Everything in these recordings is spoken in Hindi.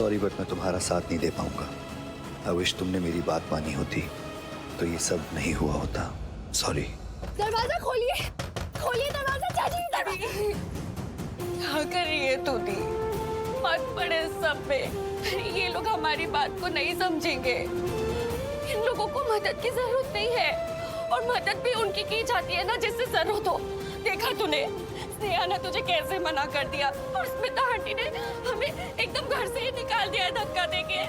सॉरी बट मैं तुम्हारा साथ नहीं दे पाऊंगा। आई विश तुमने मेरी बात मानी होती तो ये सब नहीं हुआ होता। सॉरी। दरवाजा खोलिए, खोलिए दरवाजा चाची, दरवाजा। क्या कर रही है तू दी? मत पड़े सब पे। ये लोग हमारी बात को नहीं समझेंगे। इन लोगों को मदद की जरूरत नहीं है और मदद भी उनकी की जाती है ना जिससे जरूरत हो। देखा तूने स्नेहा ने तुझे कैसे मना कर दिया और स्मिता आंटी ने हमें एकदम घर से ही निकाल दिया धक्का देके।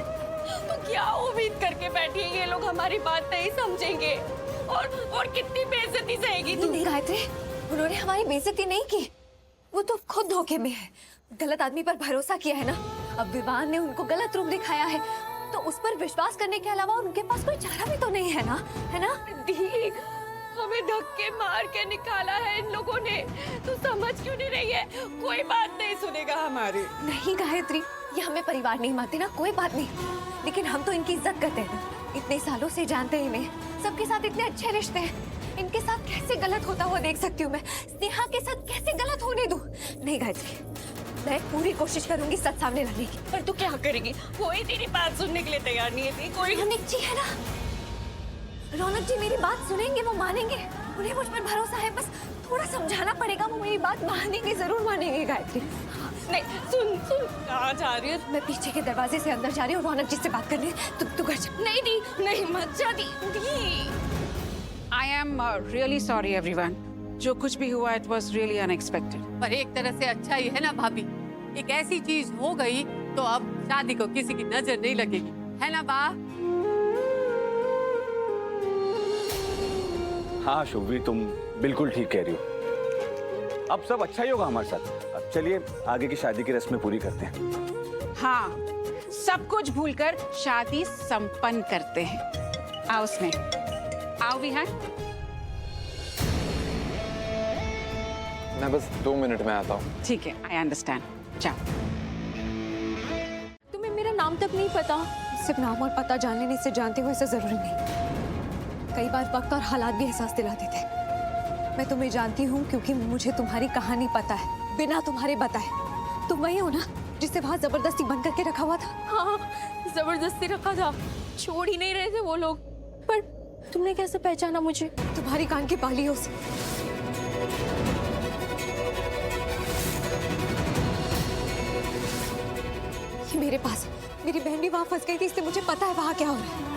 तो क्या उम्मीद करके बैठी है ये लोग हमारी बात नहीं समझेंगे और कितनी बेइज्जती सहेगी तू? नहीं गायत्री, उन्होंने हमारी बेइज्जती नहीं की, वो तो खुद धोखे में है। गलत आदमी पर भरोसा किया है ना। अब विवान ने उनको गलत रूप दिखाया है तो उस पर विश्वास करने के अलावा उनके पास कोई चारा भी तो नहीं है ना, है ना? दी, हमें धक्के मार के निकाला है इन लोगों ने। तू समझ क्यों नहीं रही है? कोई बात नहीं सुनेगा हमारी। नहीं गायत्री, ये हमें परिवार नहीं मानते ना, कोई बात नहीं, लेकिन हम तो इनकी इज्जत करते हैं। इतने सालों से जानते हैं इन्हें, सबके साथ इतने अच्छे रिश्ते हैं। इनके साथ कैसे गलत होता हुआ देख सकती हूँ मैं? स्नेहा के साथ कैसे गलत होने दूं? नहीं गायत्री, मैं पूरी कोशिश करूंगी सच सामने लाने की। पर तू क्या करेगी? कोई तेरी बात सुनने के लिए तैयार नहीं है। कोई रौनक जी है ना, रौनक जी मेरी बात सुनेंगे, वो मानेंगे। उन्हें मुझ पर भरोसा है, बस थोड़ा समझाना पड़ेगा, वो मेरी बात मानेंगे, जरूर मानेंगे गायत्री। नहीं, सुन सुन, कहाँ जा रही है? मैं पीछे के दरवाजे से अंदर जा रही हूँ, रौनक जी से बात करने। तू घर जा। नहीं दी, नहीं मत जा दी। I am really sorry everyone. जो कुछ भी हुआ it was really unexpected. पर एक तरह से अच्छा ही है ना भाभी, एक ऐसी चीज हो गई तो अब शादी को किसी की नजर नहीं लगेगी, है ना बा? हाँ शुभवी, तुम बिल्कुल ठीक कह रही हो। अब सब अच्छा ही होगा हमारे साथ। अब चलिए आगे की शादी की रस्में पूरी करते हैं। हाँ, सब कुछ भूलकर शादी संपन्न करते हैं। आओ उसमें, आओ विहान। मैं बस 2 मिनट में आता हूँ। ठीक है, आई अंडरस्टैंड। जाओ। तुम्हें मेरा नाम तक नहीं पता? सिर्फ नाम और पता जान लेने से जानते हो ऐसा जरूरी नहीं। कई बार वक्त और हालात भी एहसास दिलाते थे। मैं तुम्हें जानती हूँ क्योंकि मुझे तुम्हारी कहानी पता है, बिना तुम्हारे बताए। तुम वही हो ना जिसे वहाँ जबरदस्ती बंद करके रखा हुआ था? हाँ, जबरदस्ती रखा था, छोड़ ही नहीं रहे थे वो लोग। पर तुमने कैसे पहचाना मुझे? तुम्हारी कान की बाली हो से। ये मेरे पास, मेरी बहन भी वहाँ फंस गई थी, इसलिए मुझे पता है वहाँ क्या हो रहा है।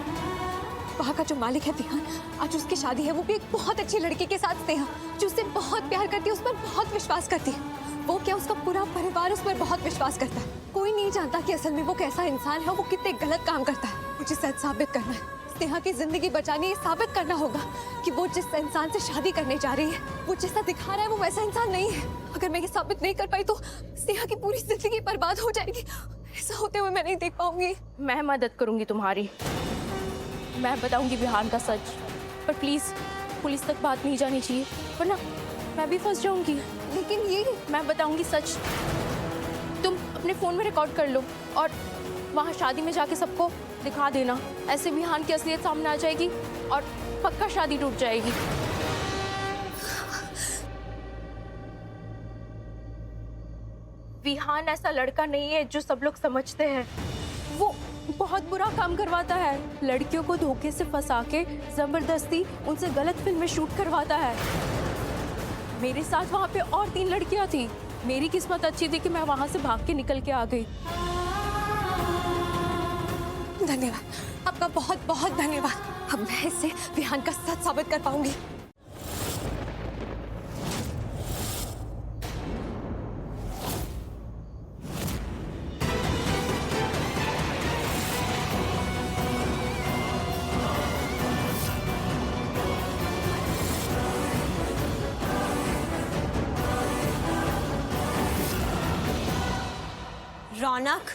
वहाँ का जो मालिक है विहान, आज उसकी शादी है, वो भी एक बहुत अच्छी लड़की के साथ स्नेहा, जो उससे बहुत प्यार करती है, उस पर बहुत विश्वास करती है। वो क्या, उसका पूरा परिवार उस पर बहुत विश्वास करता है। कोई नहीं जानता कि असल में वो कैसा इंसान है, वो कितने गलत काम करता है। मुझे सच साबित करना है, स्नेहा की जिंदगी बचानी, ये साबित करना होगा कि वो जिस इंसान से शादी करने जा रही है, वो जैसा दिखा रहा है वो वैसा इंसान नहीं है। अगर मैं ये साबित नहीं कर पाई तो स्नेहा की पूरी जिंदगी बर्बाद हो जाएगी। ऐसा होते हुए मैं नहीं देख पाऊंगी। मैं मदद करूंगी तुम्हारी, मैं बताऊंगी विहान का सच, पर प्लीज पुलिस तक बात नहीं जानी चाहिए, वरना मैं भी फंस जाऊंगी। लेकिन ये मैं बताऊंगी सच। तुम अपने फोन में रिकॉर्ड कर लो और वहाँ शादी में जाके सबको दिखा देना। ऐसे विहान की असलियत सामने आ जाएगी और पक्का शादी टूट जाएगी। विहान ऐसा लड़का नहीं है जो सब लोग समझते हैं। वो बहुत बुरा काम करवाता है, लड़कियों को धोखे से फंसा के जबरदस्ती उनसे गलत फिल्में शूट करवाता है। मेरे साथ वहाँ पे और 3 लड़कियाँ थी। मेरी किस्मत अच्छी थी कि मैं वहाँ से भाग के निकल के आ गई। धन्यवाद, आपका बहुत बहुत धन्यवाद। अब मैं इससे विहान का सच साबित कर पाऊंगी। रौनक,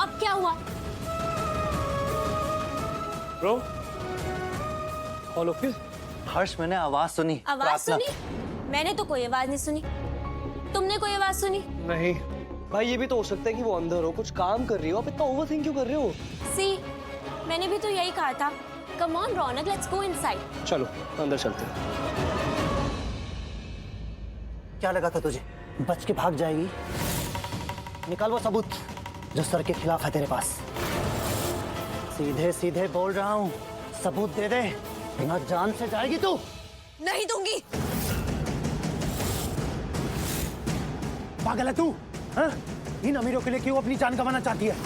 अब क्या हुआ? Bro, all okay? हर्ष, मैंने आवाज सुनी। आवाज सुनी? मैंने तो कोई आवाज नहीं सुनी। तुमने कोई आवाज सुनी? नहीं भाई, ये भी तो हो सकता है कि वो अंदर हो, कुछ काम कर रही हो। आप इतना ओवरथिंक क्यों कर रहे हो? सी, मैंने भी तो यही कहा था। Come on Raunak, let's go inside. चलो अंदर चलते हैं। क्या लगा था तुझे, बच के भाग जाएगी? निकाल वो सबूत जो सर के खिलाफ है तेरे पास। सीधे सीधे बोल रहा हूँ, सबूत दे दे, बिना जान से जाएगी तू। नहीं दूंगी। पागल है तू? हाँ? इन अमीरों के लिए क्यों अपनी जान गंवाना चाहती है?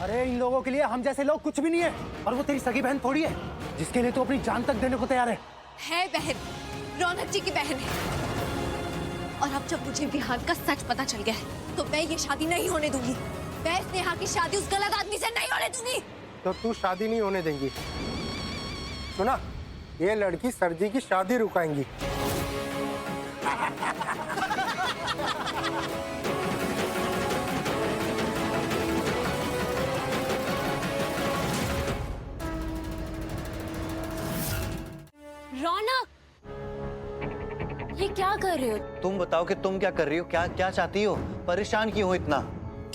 अरे इन लोगों के लिए हम जैसे लोग कुछ भी नहीं है, और वो तेरी सगी बहन थोड़ी है जिसके लिए तू अपनी जान तक देने को तैयार है। बहन, रौनक जी की बहन है। और अब जब मुझे विहान का सच पता चल गया है तो मैं ये शादी नहीं होने दूंगी। मैं स्नेहा की शादी उस गलत आदमी से नहीं होने दूंगी। तो तू शादी नहीं होने देंगी? सुना, ये लड़की सर जी की शादी रुकाएंगी। रौनक, ये क्या कर रहे हो? तुम बताओ कि तुम क्या कर रही हो, क्या क्या चाहती हो, परेशान क्यों हो इतना?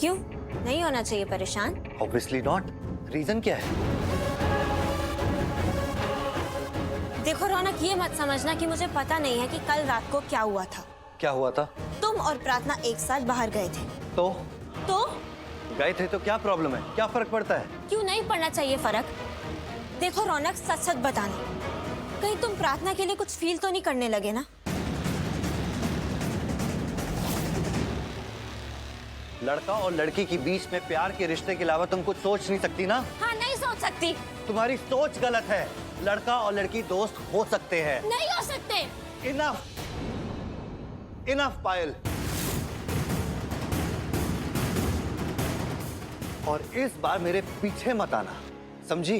क्यों नहीं होना चाहिए परेशान? Obviously not. रीजन क्या है? देखो रौनक, ये मत समझना कि मुझे पता नहीं है कि कल रात को क्या हुआ था। क्या हुआ था? तुम और प्रार्थना एक साथ बाहर गए थे। तो तो गए थे तो क्या प्रॉब्लम है, क्या फर्क पड़ता है? क्यों नहीं पड़ना चाहिए फर्क? देखो रौनक, सच सच बताना, कहीं तुम प्रार्थना के लिए कुछ फील तो नहीं करने लगे ना? लड़का और लड़की के बीच में प्यार के रिश्ते के अलावा तुम कुछ सोच नहीं सकती ना? हाँ, नहीं सोच सकती। तुम्हारी सोच गलत है। लड़का और लड़की दोस्त हो सकते हैं। नहीं हो सकते। इनफ, इनफ पायल। और इस बार मेरे पीछे मत आना, समझी?